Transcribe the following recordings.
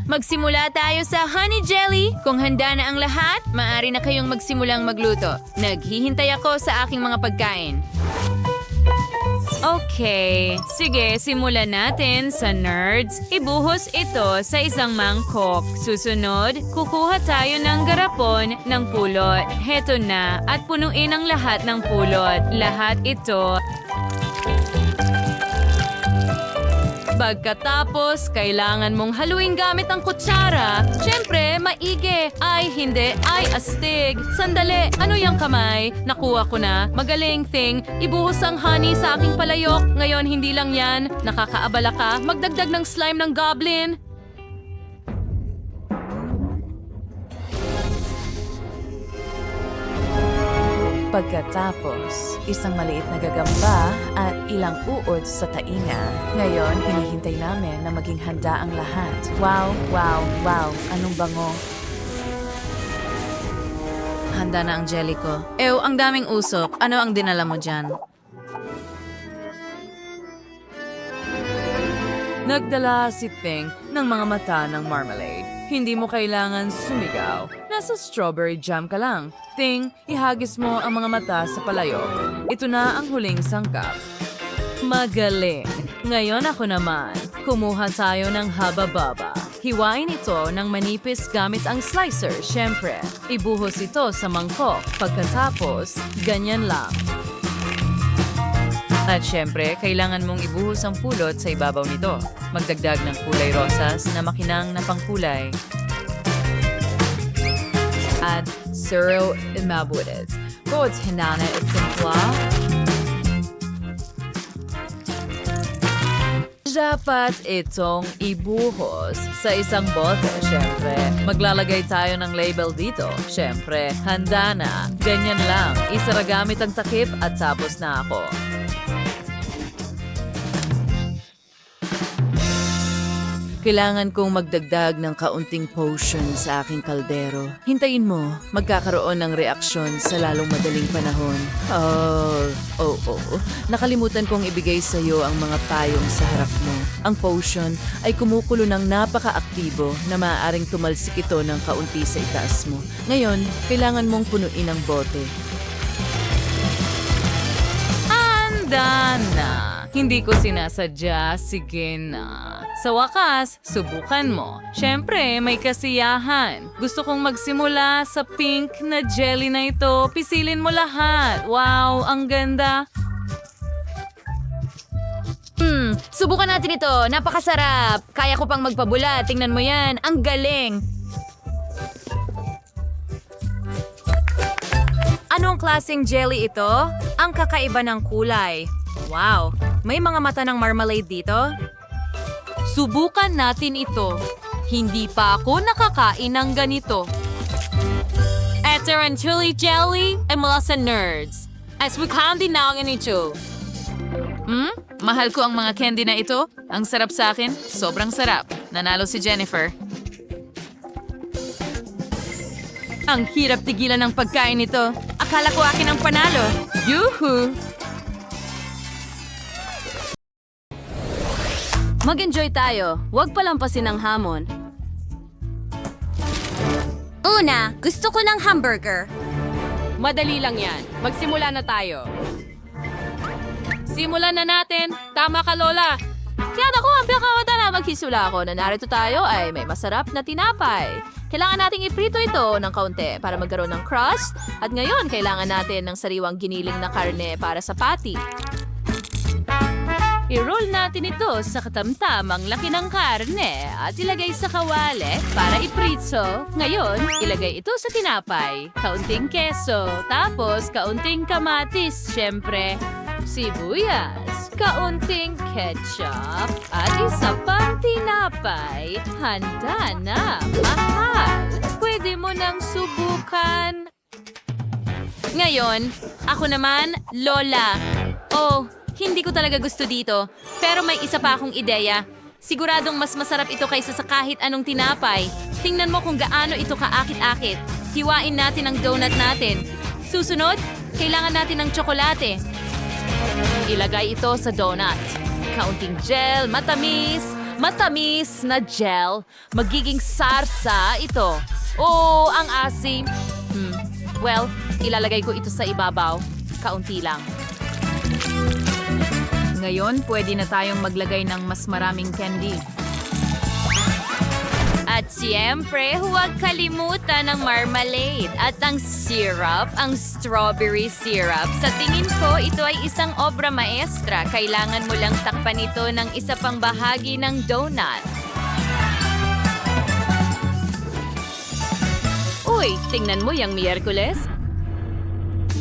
Magsimula tayo sa honey jelly. Kung handa na ang lahat, maaari na kayong magsimulang magluto. Naghihintay ako sa aking mga pagkain. Okay, sige, simulan natin sa nerds. Ibuhos ito sa isang mangkok. Susunod, kukuha tayo ng garapon ng pulot. Heto na, at punuin ang lahat ng pulot. Lahat ito. Pagkatapos, kailangan mong haluin gamit ang kutsara. Siyempre, maigi. Ay, hindi. Ay, astig. Sandali. Ano yung kamay? Nakuha ko na. Magaling, thing. Ibuhos ang honey sa aking palayok. Ngayon, hindi lang yan. Nakakaabala ka. Magdagdag ng slime ng goblin. Pagkatapos, isang maliit na gagamba at ilang uod sa tainga. Ngayon, hinihintay namin na maging handa ang lahat. Wow, wow, wow. Anong bango? Handa na ang jelly ko. Ew, ang daming usok. Ano ang dinala mo dyan? Nagdala si Ting ng mga mata ng marmalade. Hindi mo kailangan sumigaw. Nasa strawberry jam ka lang. Ting, ihagis mo ang mga mata sa palayok. Ito na ang huling sangkap. Magaling. Ngayon ako naman. Kumuha tayo ng haba-baba. Hiwain ito ng manipis gamit ang slicer, syempre. Ibuhos ito sa mangkok. Pagkatapos, ganyan lang. At syempre, kailangan mong ibuhos ang pulot sa ibabaw nito. Magdagdag ng kulay rosas na makinang na pangkulay. At Suro Imabudes. God's hinana at simpla. Dapat itong ibuhos sa isang bote, syempre. Maglalagay tayo ng label dito. Syempre, handa na. Ganyan lang. Isara gamit ang takip at tapos na ako. Kailangan kong magdagdag ng kaunting potion sa aking kaldero. Hintayin mo, magkakaroon ng reaksyon sa lalong madaling panahon. Oh. Nakalimutan kong ibigay sa iyo ang mga payong sa harap mo. Ang potion ay kumukulo ng napaka-aktibo na maaaring tumalsik ito ng kaunti sa itaas mo. Ngayon, kailangan mong punuin ang bote. Handa na. Hindi ko sinasadya. Sige na. Sa wakas, subukan mo. Siyempre, may kasiyahan. Gusto kong magsimula sa pink na jelly na ito. Pisilin mo lahat. Wow, ang ganda. Subukan natin ito. Napakasarap. Kaya ko pang magpabula. Tingnan mo yan. Ang galing. Anong klaseng jelly ito? Ang kakaiba ng kulay. Wow, may mga mata ng marmalade dito. Subukan natin ito. Hindi pa ako nakakain ng ganito. Ito ang chili jelly ay mula sa nerds. As we candy na ang ito. Mahal ko ang mga candy na ito. Ang sarap sa akin. Sobrang sarap. Nanalo si Jennifer. Ang hirap tigilan ng pagkain nito. Akala ko akin ang panalo. Yuhu! Mag-enjoy tayo. Huwag palampasin ang hamon. Una, gusto ko ng hamburger. Madali lang yan. Magsimula na tayo. Simulan na natin. Tama ka, Lola. Kaya ako ang pinakawata na maghisula ako na narito tayo ay may masarap na tinapay. Kailangan nating iprito ito ng kaunti para magkaroon ng crust. At ngayon, kailangan natin ng sariwang giniling na karne para sa patty. I-roll natin ito sa katamtamang laki ng karne at ilagay sa kawali para iprito. Ngayon, ilagay ito sa tinapay. Kaunting keso, tapos kaunting kamatis, syempre. Sibuyas, kaunting ketchup, at isa pang tinapay. Handa na, mahal. Pwede mo nang subukan. Ngayon, ako naman, Lola. Oh, hindi ko talaga gusto dito. Pero may isa pa akong ideya. Siguradong mas masarap ito kaysa sa kahit anong tinapay. Tingnan mo kung gaano ito kaakit-akit. Hiwain natin ang donut natin. Susunod, kailangan natin ng tsokolate. Ilagay ito sa donut. Kaunting gel, matamis. Matamis na gel. Magiging sarsa ito. Oh, ang asim. Well, ilalagay ko ito sa ibabaw. Kaunti lang. Ngayon, pwede na tayong maglagay ng mas maraming candy. At siyempre, huwag kalimutan ng marmalade at ang syrup, ang strawberry syrup. Sa tingin ko, ito ay isang obra maestra. Kailangan mo lang takpan ito ng isa pang bahagi ng donut. Uy, tingnan mo yung Miyerkules.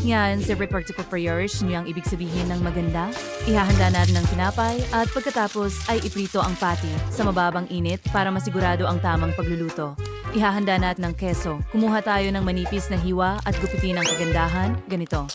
Yan, siyempre practical prayers niyo ang ibig sabihin ng maganda. Ihahanda natin ng tinapay at pagkatapos ay iprito ang patty sa mababang init para masigurado ang tamang pagluluto. Ihahanda natin ng keso. Kumuha tayo ng manipis na hiwa at gupitin ang kagandahan. Ganito.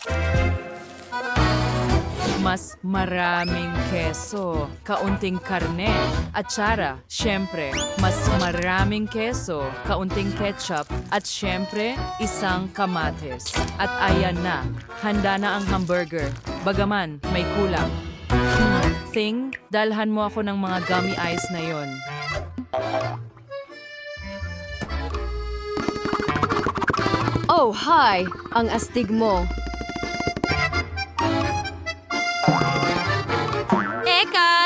Mas maraming keso, kaunting karne, atsara, syempre, mas maraming keso, kaunting ketchup, at syempre, isang kamatis. At ayan na, handa na ang hamburger. Bagaman, may kulang. Thing, dalhan mo ako ng mga gummy eyes na yon. Oh, hi! Ang astig mo.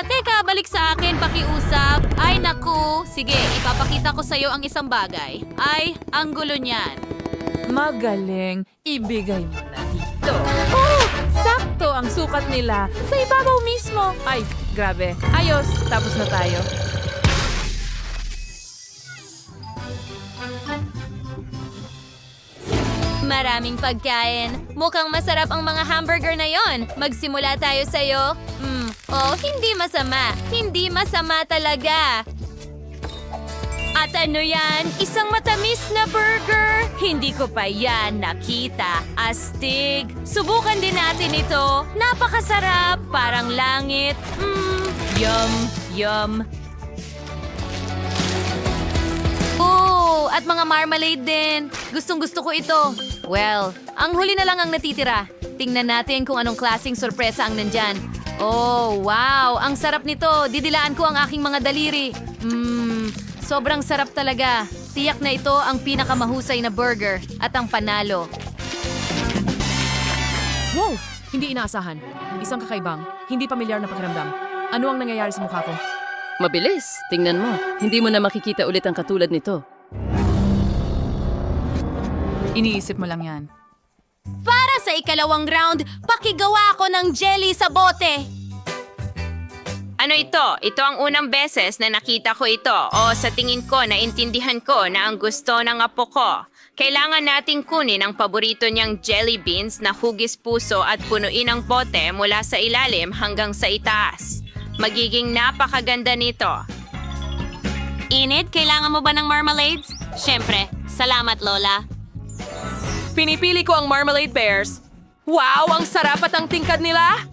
Teka, balik sa akin, pakiusap. Ay, naku. Sige, ipapakita ko sa'yo ang isang bagay. Ay, ang gulo niyan. Magaling, ibigay mo na dito. Oh, sakto ang sukat nila. Sa ibabaw mismo. Ay, grabe. Ayos, tapos na tayo. Maraming pagkain. Mukhang masarap ang mga hamburger na yon. Magsimula tayo sa'yo. Oh, hindi masama. Hindi masama talaga. At ano yan? Isang matamis na burger? Hindi ko pa yan nakita. Astig. Subukan din natin ito. Napakasarap. Parang langit. Yum, yum. Oh, at mga marmalade din. Gustong-gusto ko ito. Well, ang huli na lang ang natitira. Tingnan natin kung anong klaseng sorpresa ang nandyan. Oh, wow! Ang sarap nito. Didilaan ko ang aking mga daliri. Sobrang sarap talaga. Tiyak na ito ang pinakamahusay na burger at ang panalo. Wow! Hindi inaasahan. Isang kakaibang, hindi pamilyar na pakiramdam. Ano ang nangyayari sa mukha ko? Mabilis. Tingnan mo. Hindi mo na makikita ulit ang katulad nito. Iniisip mo lang yan. Para sa ikalawang round, pakigawa ako ng jelly sa bote. Ano ito? Ito ang unang beses na nakita ko ito. O sa tingin ko, naintindihan ko na ang gusto ng apo ko. Kailangan nating kunin ang paborito niyang jelly beans na hugis puso at punuin ang bote mula sa ilalim hanggang sa itaas. Magiging napakaganda nito. Enid, kailangan mo ba ng marmalades? Siyempre. Salamat, Lola. Pinipili ko ang marmalade bears. Wow, ang sarap at ang tingkad nila!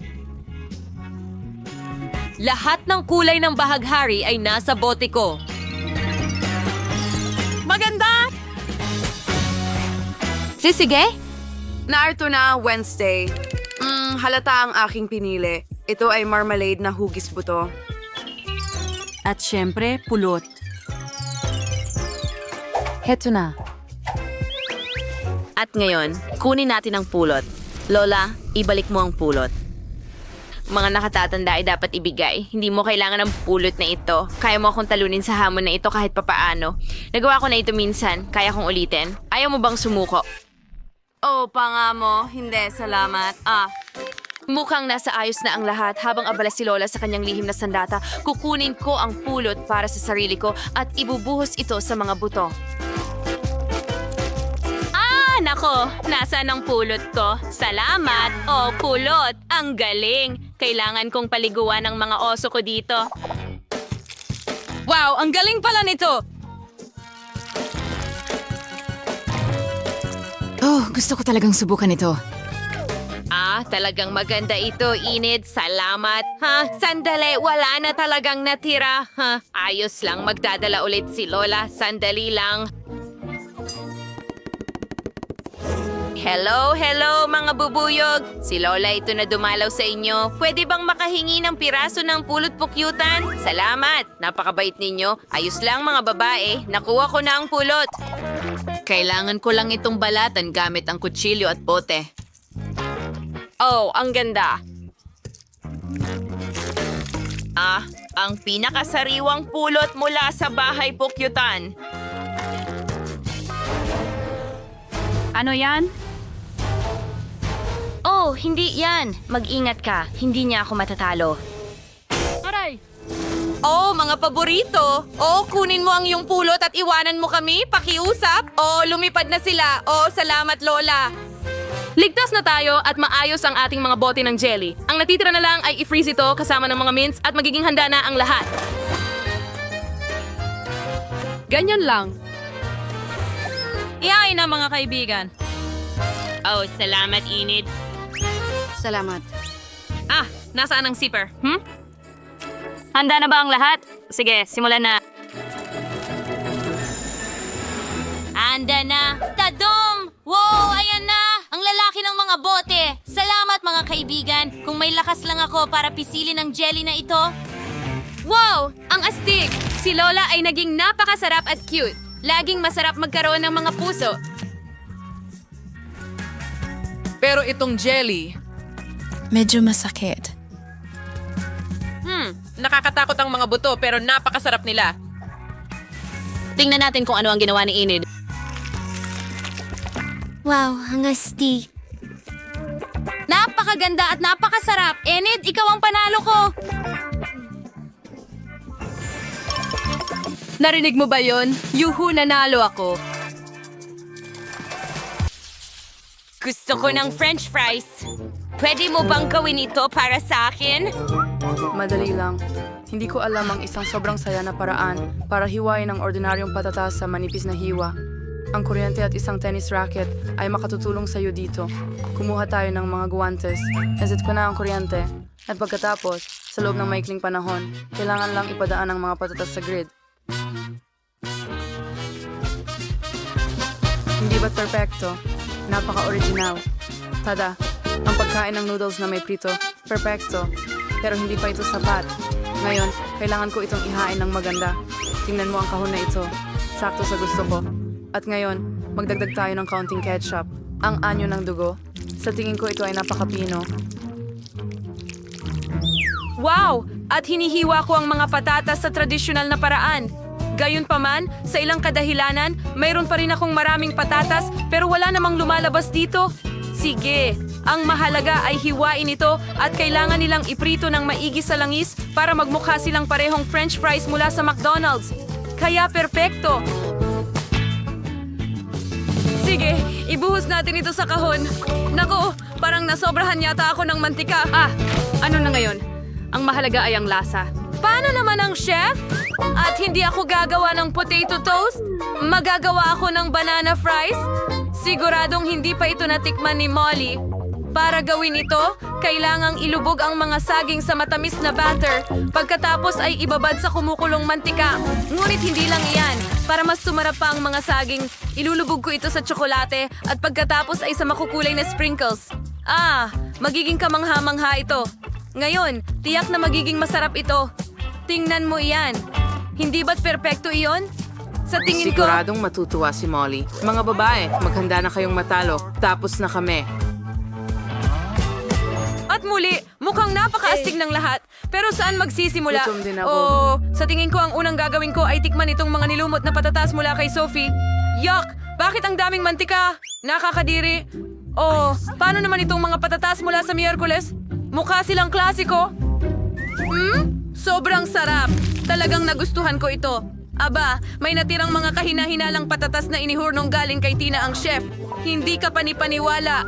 Lahat ng kulay ng bahaghari ay nasa bote ko. Maganda! Sige? Naarto na Wednesday. Halata ang aking pinili. Ito ay marmalade na hugis buto. At syempre, pulot. Heto na. At ngayon, kunin natin ang pulot. Lola, ibalik mo ang pulot. Mga nakatatanda ay dapat ibigay. Hindi mo kailangan ng pulot na ito. Kaya mo akong talunin sa hamon na ito kahit papaano. Nagawa ko na ito minsan. Kaya kong ulitin. Ayaw mo bang sumuko? Oh, panga mo. Hindi, salamat. Mukhang nasa ayos na ang lahat habang abala si Lola sa kanyang lihim na sandata. Kukunin ko ang pulot para sa sarili ko at ibubuhos ito sa mga buto. Nako, nasaan ang pulot ko? Salamat! Oh, pulot! Ang galing! Kailangan kong paliguan ang mga oso ko dito. Wow, ang galing pala nito! Oh, gusto ko talagang subukan ito. Talagang maganda ito, Enid. Salamat. Sandali, wala na talagang natira. Ayos lang, magdadala ulit si Lola. Sandali lang. Hello, mga bubuyog! Si Lola ito na dumalaw sa inyo. Pwede bang makahingi ng piraso ng pulot pukyutan? Salamat! Napakabait ninyo. Ayos lang mga babae. Nakuha ko na ang pulot. Kailangan ko lang itong balatan gamit ang kutsilyo at bote. Oh, ang ganda! Ang pinakasariwang pulot mula sa bahay pukyutan. Ano yan? Oh, hindi yan. Mag-ingat ka. Hindi niya ako matatalo. Aray! Oh, mga paborito. Oh, kunin mo ang iyong pulot at iwanan mo kami. Pakiusap. Oh, lumipad na sila. Oh, salamat, Lola. Ligtas na tayo at maayos ang ating mga bote ng jelly. Ang natitira na lang ay i-freeze ito kasama ng mga mints at magiging handa na ang lahat. Ganyan lang. Iyain na mga kaibigan. Oh, salamat, Enid. Salamat. Nasaan ang zipper? Handa na ba ang lahat? Sige, simulan na. Anda na. Tadom! Wow, ayan na! Ang lalaki ng mga bote. Salamat, mga kaibigan. Kung may lakas lang ako para pisilin ang jelly na ito. Wow! Ang astig! Si Lola ay naging napakasarap at cute. Laging masarap magkaroon ng mga puso. Pero itong jelly, Medyo masakit. Nakakatakot ang mga buto pero napakasarap nila. Tingnan natin kung ano ang ginawa ni Enid. Wow, ang astig. Napakaganda at napakasarap. Enid, ikaw ang panalo ko. Narinig mo ba yon? Yuhu, nanalo ako. Gusto ko ng french fries. Pwede mo bang gawin ito para sa akin? Madali lang. Hindi ko alam ang isang sobrang saya na paraan para hiwain ang ordinaryong patatas sa manipis na hiwa. Ang kuryente at isang tennis racket ay makatutulong sa iyo dito. Kumuha tayo ng mga guwantes. Nasit ko na ang kuryente. At pagkatapos, sa loob ng maikling panahon, kailangan lang ipadaan ang mga patatas sa grid. Hindi ba't perfecto? Napaka-original. Tada, ang pagkain ng noodles na may prito, perfecto. Pero hindi pa ito sapat. Ngayon, kailangan ko itong ihain ng maganda. Tingnan mo ang kahon na ito. Sakto sa gusto ko. At ngayon, magdagdag tayo ng kaunting ketchup. Ang anyo ng dugo. Sa tingin ko ito ay napakapino. Wow! At hinihiwa ko ang mga patatas sa tradisyonal na paraan. Gayunpaman, sa ilang kadahilanan, mayroon pa rin akong maraming patatas pero wala namang lumalabas dito. Sige, ang mahalaga ay hiwain ito at kailangan nilang iprito ng maigi sa langis para magmukha silang parehong french fries mula sa McDonald's. Kaya perpekto! Sige, ibuhos natin ito sa kahon. Naku, parang nasobrahan yata ako ng mantika. Ano na ngayon? Ang mahalaga ay ang lasa. Paano naman ang chef? At hindi ako gagawa ng potato toast? Magagawa ako ng banana fries? Siguradong hindi pa ito natikman ni Molly. Para gawin ito, kailangang ilubog ang mga saging sa matamis na batter. Pagkatapos ay ibabad sa kumukulong mantika. Ngunit hindi lang iyan. Para mas sumarap pa ang mga saging, ilulubog ko ito sa tsokolate at pagkatapos ay sa makukulay na sprinkles. Magiging kamangha-mangha ito. Ngayon, tiyak na magiging masarap ito. Tingnan mo iyan. Hindi ba't perpekto iyon? Sa tingin ko... Siguradong matutuwa si Molly. Mga babae, maghanda na kayong matalo. Tapos na kami. At muli, mukhang napakaastig ng lahat. Pero saan magsisimula? Gutom din ako. Sa tingin ko ang unang gagawin ko ay tikman itong mga nilumot na patatas mula kay Sophie. Yuck! Bakit ang daming mantika? Nakakadiri. Paano naman itong mga patatas mula sa Miyerkules? Mukha silang klasiko. Sobrang sarap. Talagang nagustuhan ko ito. Aba, may natirang mga kahina-hinalang patatas na inihurnong galing kay Tina ang chef. Hindi ka panipaniwala.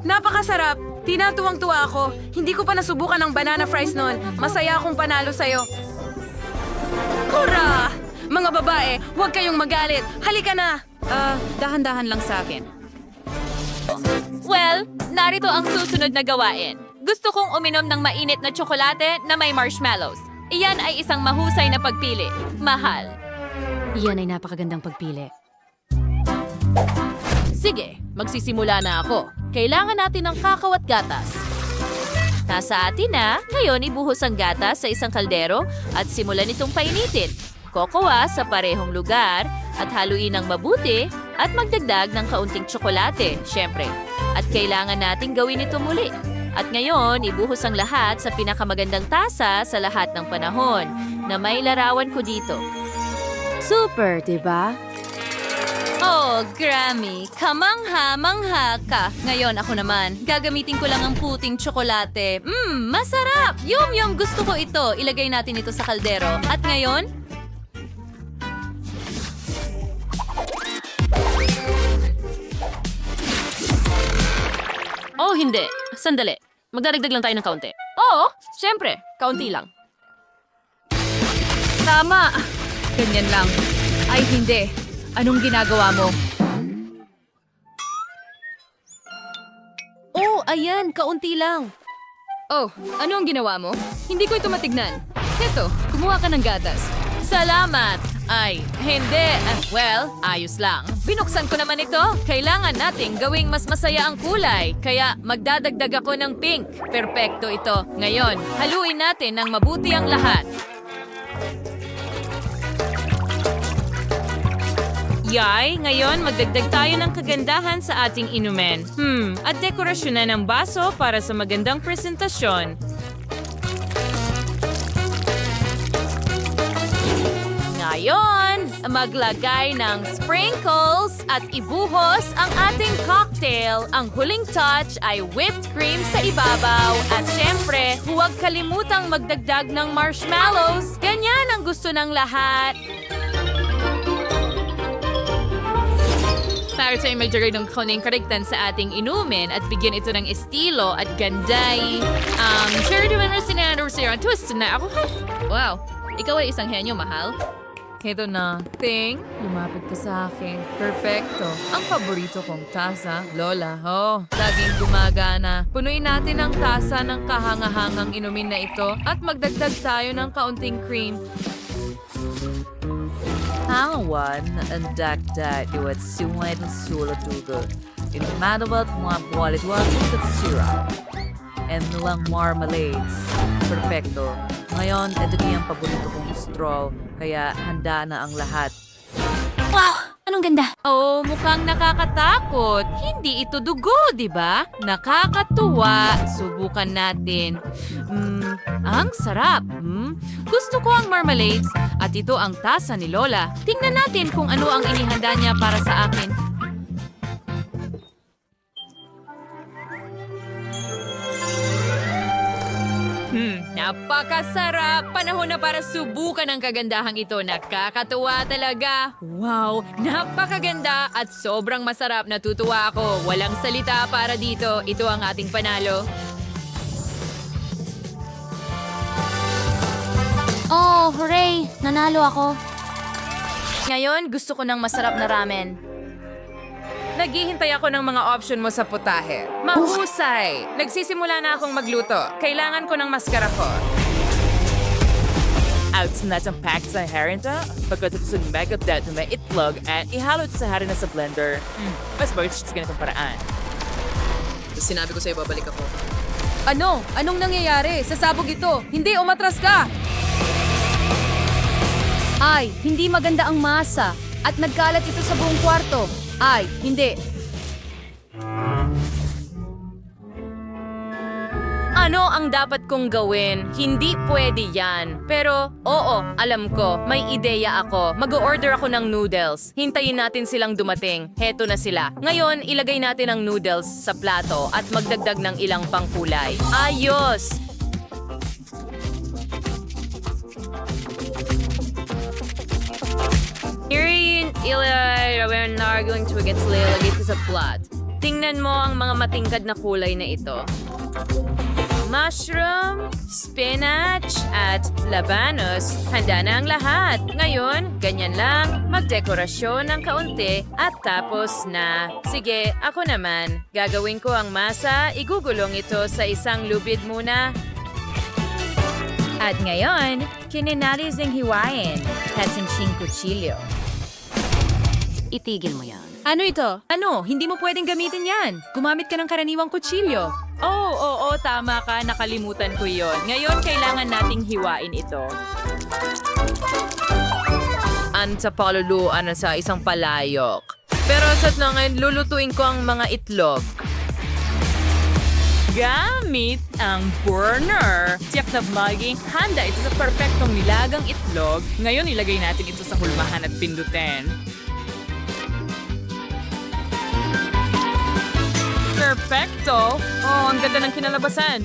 Napakasarap. Tinatuwang-tuwa ako. Hindi ko pa nasubukan ang banana fries noon. Masaya akong panalo sa'yo. Hurra! Mga babae, huwag kayong magalit. Halika na! Dahan-dahan lang sa akin. Well, narito ang susunod na gawain. Gusto kong uminom ng mainit na tsokolate na may marshmallows. Iyan ay isang mahusay na pagpili. Mahal. Iyan ay napakagandang pagpili. Sige, magsisimula na ako. Kailangan natin ng kakao at gatas. Nasa atin na, ngayon ibuhos ang gatas sa isang kaldero at simulan itong painitin. Kokowa sa parehong lugar at haluin ng mabuti at magdagdag ng kaunting tsokolate, syempre. At kailangan nating gawin ito muli. At ngayon, ibuhos ang lahat sa pinakamagandang tasa sa lahat ng panahon na may larawan ko dito. Super, diba? Oh, Grammy, kamangha-mangha ka. Ngayon ako naman, gagamitin ko lang ang puting tsokolate. Masarap! Yum, gusto ko ito. Ilagay natin ito sa kaldero. At ngayon, Oh, hindi. Sandali. Magdadagdag lang tayo ng kaunti. Oo, syempre. Kaunti lang. Tama! Ganyan lang. Ay, hindi. Anong ginagawa mo? Oh, ayan. Kaunti lang. Oh, ano ang ginawa mo? Hindi ko ito matignan. Heto, kumuha ka ng gatas. Salamat! Ay, hindi. Well, ayos lang. Binuksan ko naman ito. Kailangan nating gawing mas masaya ang kulay. Kaya magdadagdag ako ng pink. Perpekto ito. Ngayon, haluin natin ng mabuti ang lahat. Yay, ngayon magdagdag tayo ng kagandahan sa ating inumin. At dekorasyon na ng baso para sa magandang presentasyon. Ngayon, maglagay ng sprinkles at ibuhos ang ating cocktail. Ang huling touch ay whipped cream sa ibabaw. At syempre, huwag kalimutang magdagdag ng marshmallows. Ganyan ang gusto ng lahat. Para tayo magdagay ng konting karagtan sa ating inumin at bigyan ito ng estilo at ganday. Sure, di ba na sinanursi ang twist na ako? Wow, ikaw ay isang henyo, mahal. Heto na. Ting, lumapit ka sa akin. Perfecto. Ang paborito kong tasa, Lola. Oh, laging gumagana. Punuin natin ang tasa ng kahangahangang inumin na ito at magdagdag tayo ng kaunting cream. Hangawan ang dagdag iwat siway ng sulatugod. Inumadabat mga buwalit-wat at syrup. And nilang marmalades. Perfecto. Ngayon, ito niya ang paborito kong straw, kaya handa na ang lahat. wow! Anong ganda! Oh, mukhang nakakatakot. Hindi ito dugo, di ba? Nakakatuwa. Subukan natin. Ang sarap. Gusto ko ang marmalades at ito ang tasa ni Lola. Tingnan natin kung ano ang inihanda niya para sa akin. Napakasarap! Panahon na para subukan ang kagandahang ito. Nakakatuwa talaga. Wow! Napakaganda at sobrang masarap. Natutuwa ako. Walang salita para dito. Ito ang ating panalo. Oh, hooray! Nanalo ako. Ngayon, gusto ko ng masarap na ramen. Naghihintay ako ng mga option mo sa putahe. Mahusay! Nagsisimula na akong magluto. Kailangan ko ng maskara ko. Out na ang pack sa harinta. Pagkatapos ng bag of that na may itlog at ihalo ito sa harina sa blender. Mas bagay sa ganitong paraan. Sinabi ko sa'yo, babalik ako. Ano? Anong nangyayari? Sasabog ito. Hindi, umatras ka! Ay, hindi maganda ang masa. At nagkalat ito sa buong kwarto. Ay, hindi. Ano ang dapat kong gawin? Hindi pwede yan. Pero, oo, alam ko. May ideya ako. Mag-order ako ng noodles. Hintayin natin silang dumating. Heto na sila. Ngayon, ilagay natin ang noodles sa plato at magdagdag ng ilang pangkulay. Ayos! Here we're now going to get lalagay ito sa plot. Tingnan mo ang mga matingkad na kulay na ito. Mushroom, spinach, at labanos. Handa na ang lahat. Ngayon, ganyan lang, magdekorasyon ng kaunti at tapos na. Sige, ako naman. Gagawin ko ang masa, igugulong ito sa isang lubid muna. At ngayon, kininalis ng hiwain. Hatsinsing kutsilyo. Itigil mo yan. Ano ito? Ano? Hindi mo pwedeng gamitin yan. Gumamit ka ng karaniwang kutsilyo. Oo, tama ka. Nakalimutan ko yon. Ngayon, kailangan nating hiwain ito. Anta paluluan na sa isang palayok. Pero sa ngayon, lulutuin ko ang mga itlog. Gamit ang burner. Tiyak na maging handa ito sa perpektong nilagang itlog. Ngayon, ilagay natin ito sa hulmahan at pindutin. Perfecto! Oh, ang ganda ng kinalabasan.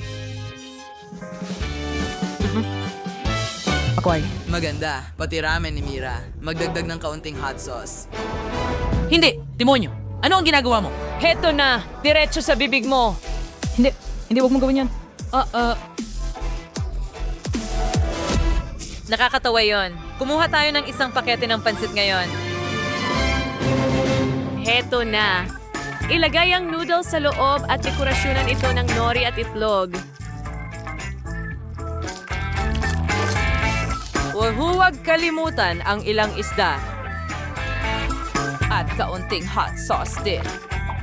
Maganda. Pati ramen ni Mira. Magdagdag ng kaunting hot sauce. Hindi! Demonyo! Ano ang ginagawa mo? Heto na! Diretso sa bibig mo! Hindi, wag mo gawin yan. Nakakatawa yon. Kumuha tayo ng isang pakete ng pansit ngayon. Heto na. Ilagay ang noodles sa loob at dekorasyonan ito ng nori at itlog. Huwag kalimutan ang ilang isda. At kaunting hot sauce din.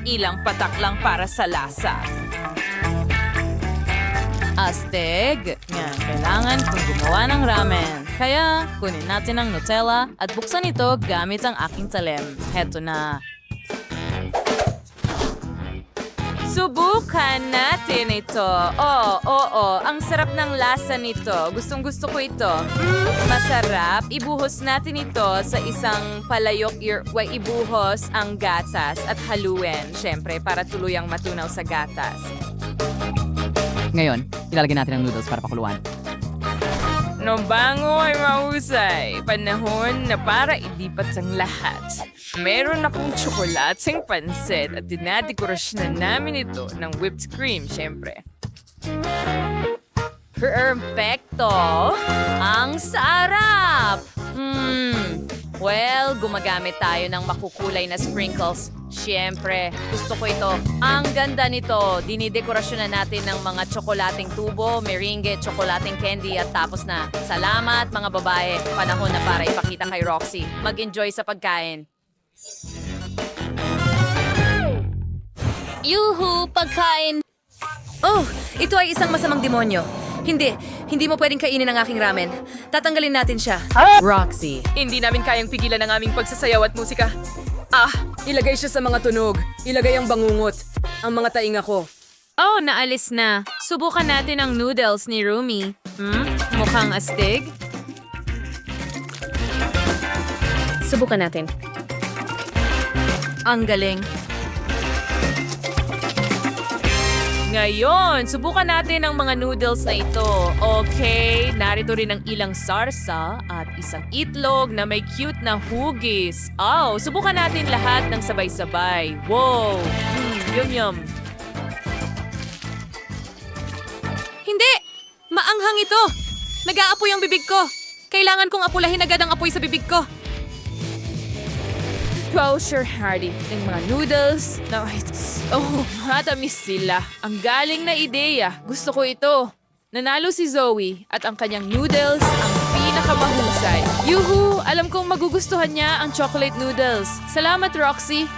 Ilang patak lang para sa lasa. Astig. Yan, kailangan kong gumawa ng ramen. Kaya, kunin natin ang Nutella at buksan ito gamit ang aking talim. Heto na. Subukan natin ito. Oo, ang sarap ng lasa nito. Gustong-gusto ko ito. Masarap. Ibuhos natin ito sa isang palayok. Ibuhos ang gatas at haluin. Siyempre, para tuluyang matunaw sa gatas. Ngayon, ilalagay natin ang noodles para pakuluan. Nung bango ay mahusay. Panahon na para ilipat ang lahat. Meron akong tsokolatseng pansit at dinadekorasyonan namin ito ng whipped cream, syempre. Perfecto! Ang sarap! Well, gumagamit tayo ng makukulay na sprinkles. Siyempre, gusto ko ito. Ang ganda nito. Dinidekorasyonan natin ng mga tsokolating tubo, meringue, tsokolating candy at tapos na. Salamat mga babae. Panahon na para ipakita kay Roxy. Mag-enjoy sa pagkain. Yuhu! Pagkain! Oh, ito ay isang masamang demonyo. Hindi mo pwedeng kainin ang aking ramen. Tatanggalin natin siya. Roxy, hindi namin kayang pigilan ang aming pagsasayaw at musika. Ilagay siya sa mga tunog. Ilagay ang bangungot. Ang mga tainga ko. Oh, naalis na. Subukan natin ang noodles ni Rumi. Mukhang astig. Subukan natin. Ang galing. Ngayon, subukan natin ang mga noodles na ito. Okay, narito rin ang ilang sarsa at isang itlog na may cute na hugis. Oh, subukan natin lahat ng sabay-sabay. Wow! Yum-yum. Hindi! Maanghang ito! Nag-aapoy ang bibig ko. Kailangan kong apulahin agad ang apoy sa bibig ko. Kosher Hardy ng mga noodles. Matamis sila. Ang galing na ideya. Gusto ko ito. Nanalo si Zoe at ang kanyang noodles ang pinakamahusay. Yuhu! Alam kong magugustuhan niya ang chocolate noodles. Salamat, Roxy.